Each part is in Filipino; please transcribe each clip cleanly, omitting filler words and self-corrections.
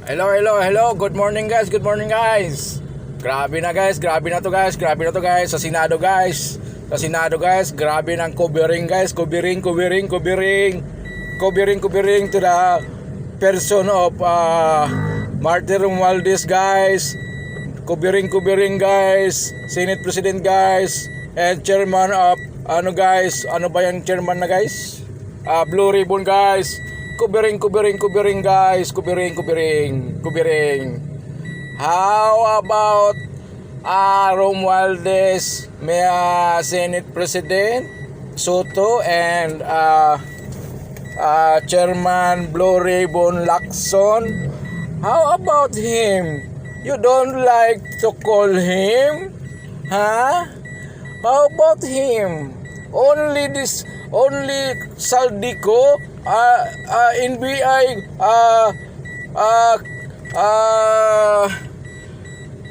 Hello. Good morning guys. Grabe na to guys. Sa Senado guys. Grabe ng covering guys. Covering to the person of Martin Romualdez guys. Covering guys. Senate President guys. And chairman of ano ba yung chairman na guys? Blue Ribbon guys. Covering guys. Covering. How about Romualdez, may Senate President Soto and Chairman Blue Ribbon Lacson? How about him? You don't like to call him? Huh? How about him? Only Saldico, NBI,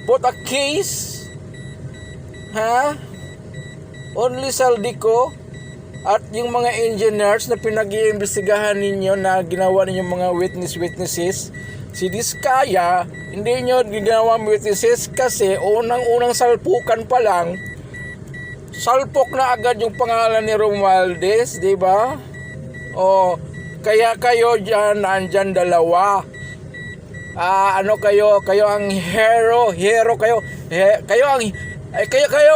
put a case, only Saldico at yung mga engineers na pinag-iimbestigahan ninyo na ginawa ninyo mga witnesses. Si Diskaya, hindi nyo ginawa witnesses kasi unang salpukan pa lang, salpok na agad yung pangalan ni Romualdez, di ba? O, kaya kayo dyan, nandyan dalawa. Kayo ang hero kayo. Kayo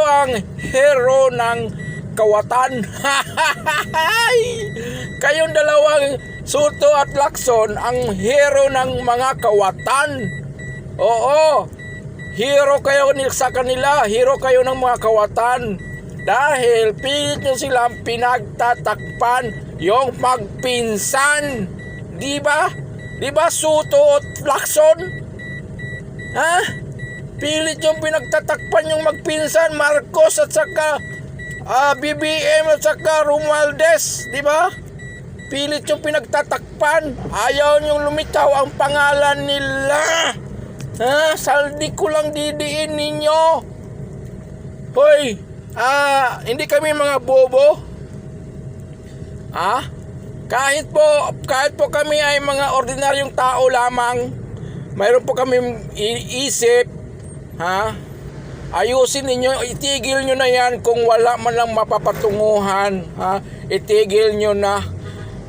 ang hero ng kawatan. Kayong dalawang Soto at Lacson ang hero ng mga kawatan. Oo. Hero kayo sa kanila, hero kayo ng mga kawatan. Dahil pilit nyo silang pinagtatakpan yung magpinsan. Di ba? Di ba Soto at Lacson? Pilit yung pinagtatakpan yung magpinsan, Marcos at saka BBM at saka Romualdez. Di ba? Pilit yung pinagtatakpan. Ayaw yung lumitaw ang pangalan nila. Saldi ko lang didiin ninyo. Hoy, hindi kami mga bobo. Kahit po kami ay mga ordinaryong tao lamang, mayroon po kami iisip. Ayusin ninyo, itigil nyo na yan kung wala man lang mapapatunguhan. Itigil nyo na.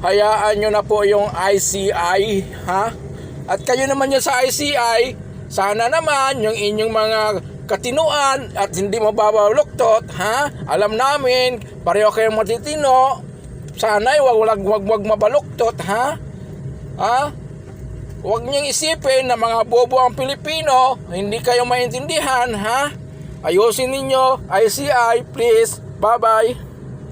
Hayaan nyo na po yung ICI. At kayo naman yun sa ICI, sana naman yung inyong mga katinuan at hindi mababaluktot, alam namin pareho kayong matitino, sana'y wag mabaluktot, wag niyong isipin na mga bobo ang Pilipino, hindi kayo maintindihan, ayusin ninyo. ICI please, bye bye.